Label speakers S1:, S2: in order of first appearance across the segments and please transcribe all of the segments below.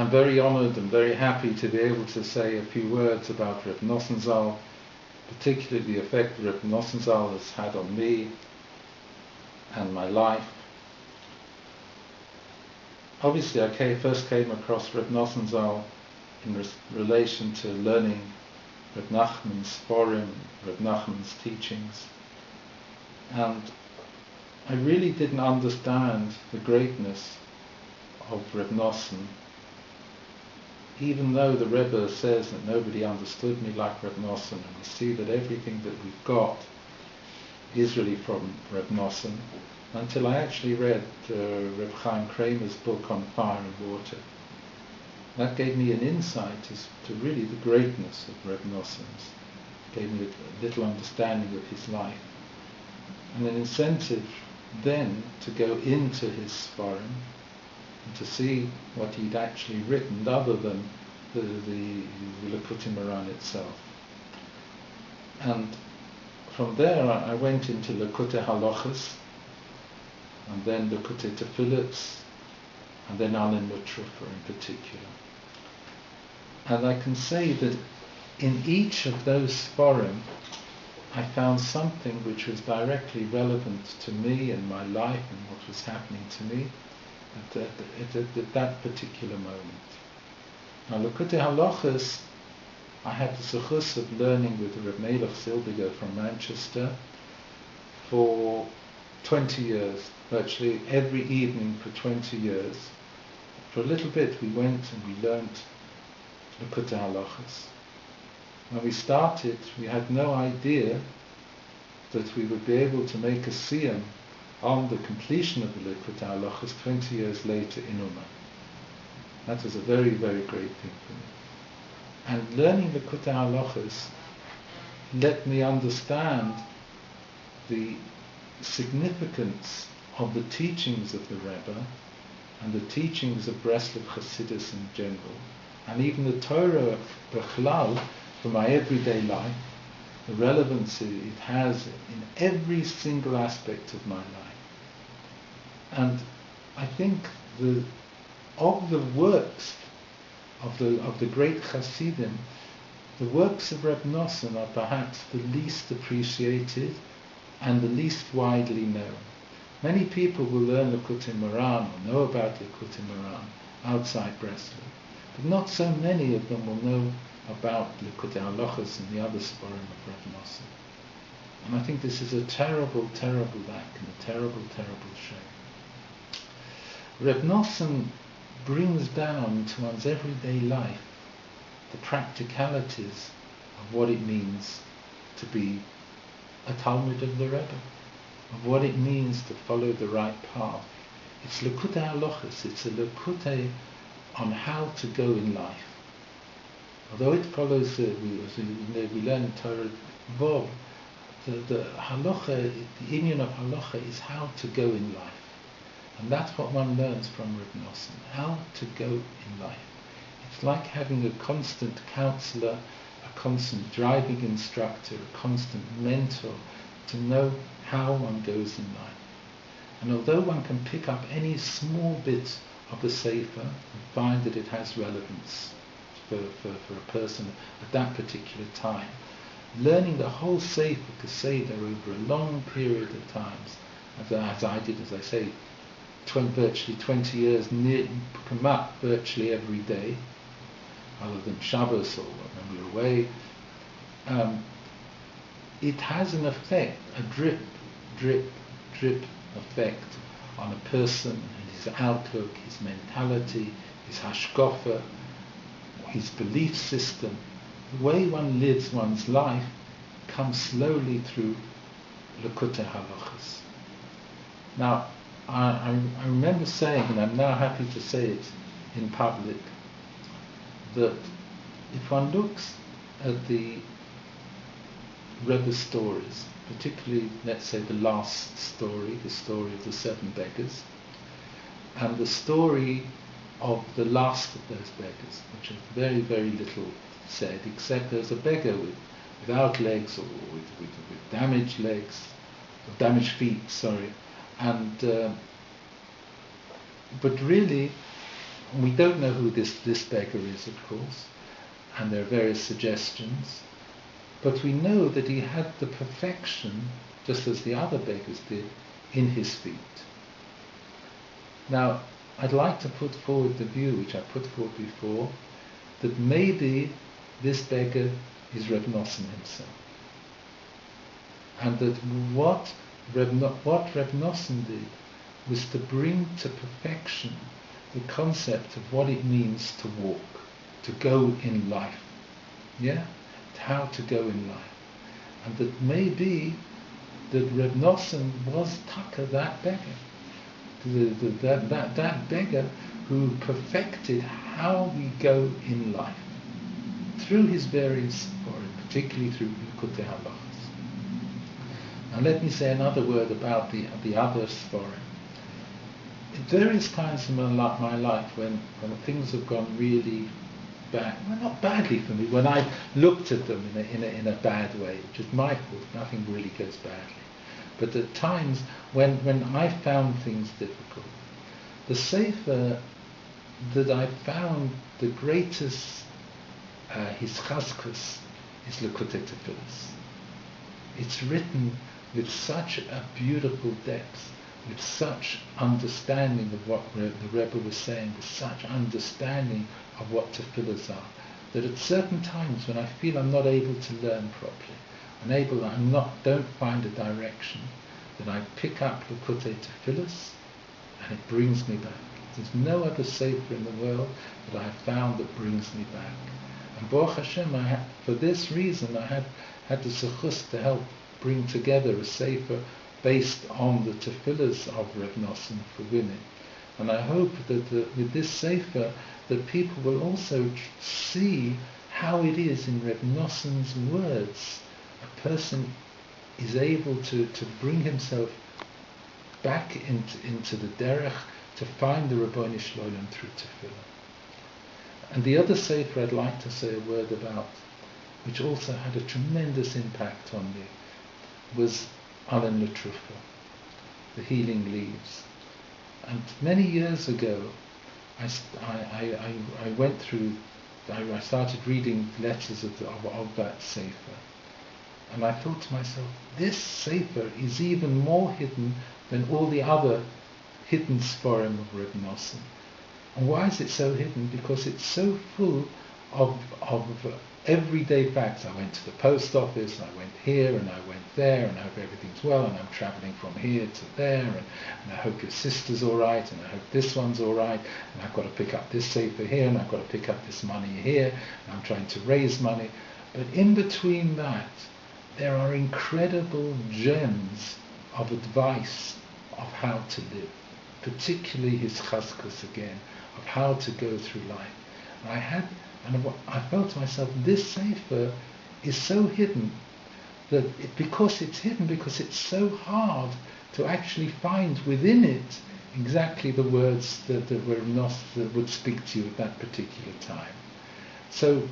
S1: I'm very honoured and very happy to be able to say a few words about Reb Nosson Zal, particularly the effect Reb Nosson Zal has had on me and my life. Obviously, I first came across Reb Nosson Zal in relation to learning Reb Nachman's forum, Reb Nachman's teachings, and I really didn't understand the greatness of Reb Nosson, even though the Rebbe says that nobody understood me like Reb Nosson, and we see that everything that we've got is really from Reb Nosson, until I actually read Reb Chaim Kramer's book on fire and water. That gave me an insight as to really the greatness of Reb Nosson's, gave me a little understanding of his life, and an incentive then to go into his forum and to see what he'd actually written, other than the Likutei Moharan itself. And from there I went into Likutei Halachos, and then Likutei Tefillot, and then Alan Mutrafa in particular. And I can say that in each of those forum I found something which was directly relevant to me and my life and what was happening to me at that particular moment. Now, Likutei Halachos, I had the zechus of learning with Reb Melech Silbiger from Manchester for 20 years, virtually every evening for 20 years. For a little bit we went and we learnt Likutei Halachos. When we started, we had no idea that we would be able to make a siyum on the completion of the Likutei Halachos 20 years later in Ummah. That was a very, very great thing for me. And learning Likutei Halachos let me understand the significance of the teachings of the Rebbe and the teachings of Breslov Hasidus in general, and even the Torah Bechlal for my everyday life, the relevance it has in every single aspect of my life. And I think of the works of the great Hasidim, the works of Reb Nosson are perhaps the least appreciated and the least widely known. Many people will learn Likutei Moharan or know about Likutei Moharan outside Brestwood, but not so many of them will know about Likutei Halachos and the other Sforim of Reb Nosson. And I think this is a terrible, terrible lack and a terrible, terrible shame. Reb Nosson brings down into one's everyday life the practicalities of what it means to be a Talmud of the Rebbe, of what it means to follow the right path. It's Likutei Halachos, it's a Likutei on how to go in life. Although it follows, we learn in Torah Vov, the halacha, the union of halacha is how to go in life. And that's what one learns from Reb Nosson, how to go in life. It's like having a constant counselor, a constant driving instructor, a constant mentor to know how one goes in life. And although one can pick up any small bit of the Sefer and find that it has relevance for a person at that particular time, learning the whole Sefer Keseder over a long period of times, as I did, as I say, virtually 20 years, come up virtually every day, other than Shabbos or when we're away, it has an effect, a drip, drip, drip effect on a person and his outlook, his mentality, his hashkafa, his belief system. The way one lives one's life comes slowly through Likutei Halachos. Now, I remember saying, and I'm now happy to say it in public, that if one looks at the Rebbe stories, particularly, let's say, the last story, the story of the 7 beggars, and the story of the last of those beggars, which is very, very little said, except there's a beggar without legs or with damaged legs, or damaged feet, sorry, and but really we don't know who this beggar is, of course, and there are various suggestions, but we know that he had the perfection, just as the other beggars did, in his feet. Now, I'd like to put forward the view, which I put forward before, that maybe this beggar is Reb Nosson himself. And that what Reb Nosson did was to bring to perfection the concept of what it means to walk, to go in life. Yeah? How to go in life. And that maybe that Reb Nosson was Taka, that beggar. That beggar who perfected how we go in life through his various Sforim, particularly through Likutei Halachos. And let me say another word about the other Sforim. In various times in my life when things have gone really bad, well, not badly for me, when I've looked at them in a bad way, which is my fault, nothing really goes badly. But at times when I found things difficult, the sefer that I found the greatest hischazkus is Likutei Tefillos. It's written with such a beautiful depth, with such understanding of what the Rebbe was saying, with such understanding of what tefillos are, that at certain times when I feel I'm not able to learn properly, don't find a direction, then I pick up Likutei Tefillos and it brings me back. There's no other sefer in the world that I have found that brings me back. And Baruch Hashem, for this reason, I had the zechus to help bring together a sefer based on the tefillos of Reb Nosson for women. And I hope that with this sefer that people will also see how it is in Reb Nosson's words a person is able to bring himself back into the derech, to find the Ribbono Shel Olam through tefillah. And the other sefer I'd like to say a word about, which also had a tremendous impact on me, was Alan Latrufa, The Healing Leaves. And many years ago, I started reading letters of that sefer, and I thought to myself, this sefer is even more hidden than all the other hidden Sforim of Reb Nosson. And why is it so hidden? Because it's so full of everyday facts. I went to the post office, and I went here, and I went there, and I hope everything's well, and I'm travelling from here to there, and I hope your sister's all right, and I hope this one's all right, and I've got to pick up this sefer here, and I've got to pick up this money here, and I'm trying to raise money. But in between that, there are incredible gems of advice of how to live, particularly his chazkus again, of how to go through life. And I felt to myself, this sefer is so hidden, because it's so hard to actually find within it exactly the words that would speak to you at that particular time. So,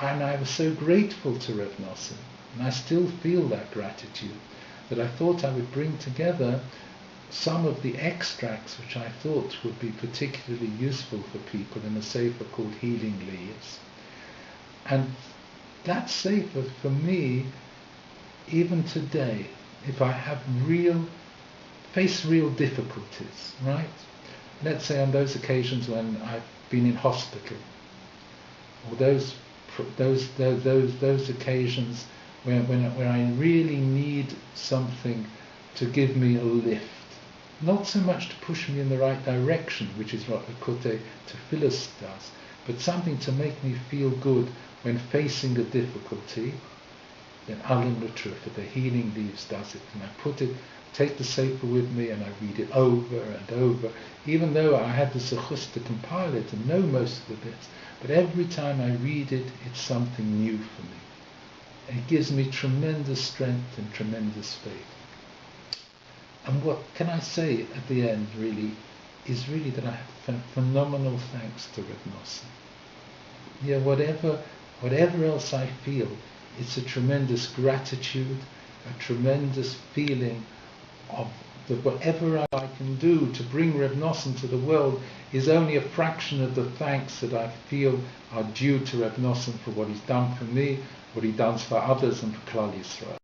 S1: and I was so grateful to Reb Nosson, and I still feel that gratitude, that I thought I would bring together some of the extracts which I thought would be particularly useful for people in a sefer called Healing Leaves. And that sefer, for me, even today, if I have face real difficulties, right? Let's say on those occasions when I've been in hospital, or those occasions where I really need something to give me a lift. Not so much to push me in the right direction, which is what Likutei Tefillos does, but something to make me feel good when facing a difficulty. Then Alan Latrufa, The Healing Leaves, does it. And I take the sefer with me and I read it over and over, even though I had the zechus to compile it and know most of the bits. But every time I read it, it's something new for me. And it gives me tremendous strength and tremendous faith. And what can I say at the end, really, is really that I have phenomenal thanks to Reb Nosson. Yeah, whatever else I feel, it's a tremendous gratitude, a tremendous feeling of that whatever I can do to bring Reb Nosson to the world is only a fraction of the thanks that I feel are due to Reb Nosson for what he's done for me, what he does for others and for Klal Yisrael.